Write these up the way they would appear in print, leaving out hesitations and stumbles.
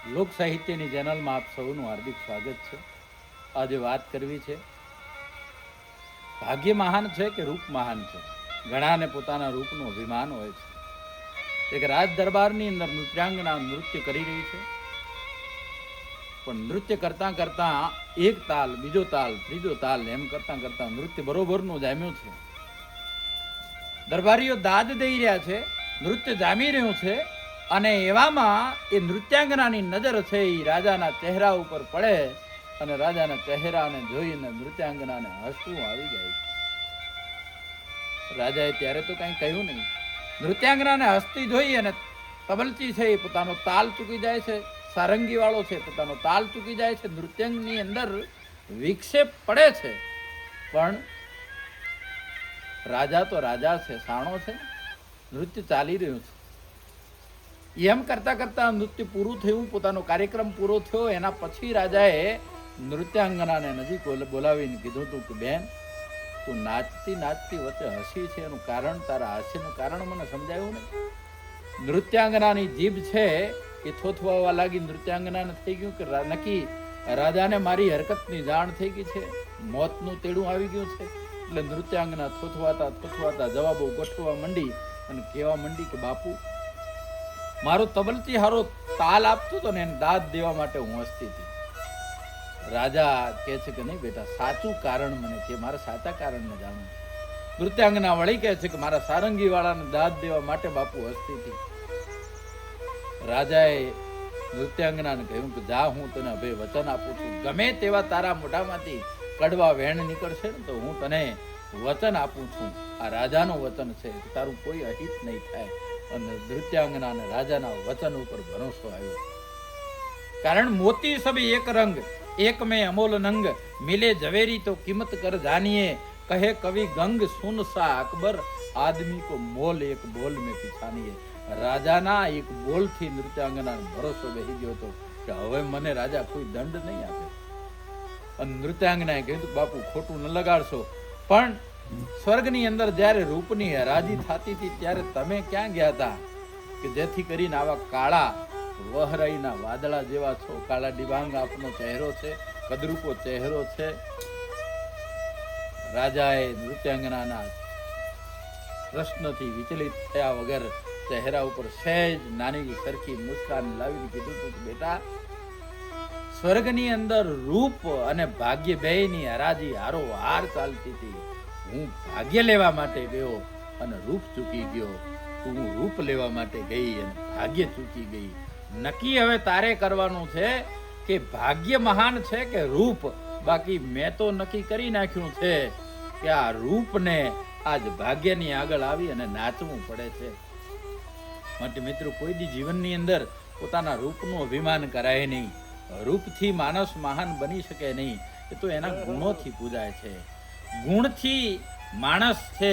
લોક સાહિત્યની ચેનલમાં આપ સૌનું હાર્દિક સ્વાગત છે. આજે વાત કરવી છે, ભાગ્ય મહાન છે કે રૂપ મહાન છે. ઘણાને પોતાના રૂપનું અભિમાન હોય છે. એક રાજ દરબારની અંદર નૃત્યાંગના નૃત્ય કરી રહી છે, પણ નૃત્ય કરતા કરતા એક તાલ, બીજો તાલ, ત્રીજો તાલ એમ કરતા કરતા નૃત્ય બરોબરનું જામ્યું છે. દરબારીઓ દાદ દઈ રહ્યા છે, નૃત્ય જામી રહ્યું છે, અને એવામાં એ નૃત્યાંગનાની નજર છે એ રાજાના ચહેરા ઉપર પડે અને રાજાના ચહેરાને જોઈને નૃત્યાંગનાને હસવું આવી જાય છે. રાજાએ ત્યારે તો કંઈ કહ્યું નહીં. નૃત્યાંગનાને હસતી જોઈ અને તબલચી છે એ પોતાનો તાલ ચૂકી જાય છે, સારંગી વાળો છે પોતાનો તાલ ચૂકી જાય છે, નૃત્યની અંદર વિક્ષેપ પડે છે. પણ રાજા તો રાજા છે, સાણો છે, નૃત્ય ચાલી રહ્યું છે. એમ કરતા કરતા નૃત્ય પૂરું થયું, પોતાનો કાર્યક્રમ પૂરો થયો. એના પછી રાજાએ નૃત્યાંગનાને નજીક બોલાવીને કીધું હતું કે બેન, તું નાચતી નાચતી વચ્ચે હસી છે, એનું કારણ, તારા હાસ્યનું કારણ મને સમજાયું નહીં. નૃત્યાંગનાની જીભ છે એ થોથવાવા લાગી. નૃત્યાંગનાને થઈ ગયું કે નક્કી રાજાને મારી હરકતની જાણ થઈ ગઈ છે, મોતનું તેડું આવી ગયું છે. એટલે નૃત્યાંગના થોથવાતા થોથવાતા જવાબો ગોઠવવા માંડી અને કહેવા માંડી કે બાપુ, મારો તબલચી હારો તાલ આપતો હતો ને એને દાદ દેવા માટે હું હસતી હતી. રાજા કહે છે કે નહીં બેટા, સાચું કારણ મને કે મારા સાચા કારણને જાણું. નૃત્યાંગના વળી કહે છે કે મારા સારંગી વાળાને દાદ દેવા માટે બાપુ હસતી હતી. રાજાએ નૃત્યાંગનાને કહ્યું કે જા, હું તને અભય વચન આપું છું, ગમે તેવા તારા મોઢામાંથી કડવા વેણ નીકળશે ને તો હું તને વચન આપું છું. આ રાજાનું વચન છે, તારું કોઈ અહિત નહીં થાય. અને નૃત્યાંગનાને રાજાના વચન ઉપર ભરોસો આવ્યો. કારણ મોતી સભી એક રંગ, એક મેં અમોલ નંગ, મિલે ઝવેરી તો કિંમત કર જાનીએ, કહે કવિ ગંગ સુન સા અકબર, આદમી કો મોલ એક બોલ में पिछानिए. રાજાના એક બોલથી નૃત્યાંગનાને ભરોસો બેસી ગયો હતો કે હવે મને રાજા કોઈ દંડ નહીં આપે. અને નૃત્યાંગનાએ કહ્યું બાપુ ખોટું ન લગાડશો, પણ સ્વર્ગની અંદર જ્યારે રૂપની હરાજી થતી હતી ત્યારે તમે ક્યાં ગયા હતા કે જેથી કરીને આવા કાળા વહરાઈના વાદળા જેવા છો, કાળા ડિબાંગ આપનો ચહેરો છે, કદરૂપો ચહેરો છે. રાજાએ નૃત્યાંગનાના પ્રશ્નથી વિચલિત થયા વગર ચહેરા ઉપર સહેજ નાની સરખી મુસ્કાન લાવીને કીધું કે બેટા, સ્વર્ગની અંદર રૂપ અને ભાગ્ય બેયની હરાજી હારોહાર ચાલતી હતી. હું ભાગ્ય લેવા માટે ગયો અને રૂપ ચૂકી ગયો, હું રૂપ લેવા માટે ગઈ અને ભાગ્ય ચૂકી ગઈ. નક્કી હવે તારે કરવાનું છે કે ભાગ્ય મહાન છે કે રૂપ. બાકી મેં તો નક્કી કરી નાખ્યું છે કે આ રૂપને આજ ભાગ્યની આગળ આવી અને નાચવું પડે છે. માટે મિત્રો, કોઈ દી જીવનની અંદર પોતાના રૂપનું અભિમાન કરાય નહીં. રૂપથી માણસ મહાન બની શકે નહીં, એ તો એના ગુણોથી પૂજાય છે. ગુણથી માણસ છે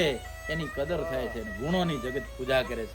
એની કદર થાય છે, ગુણોની જગત પૂજા કરે છે.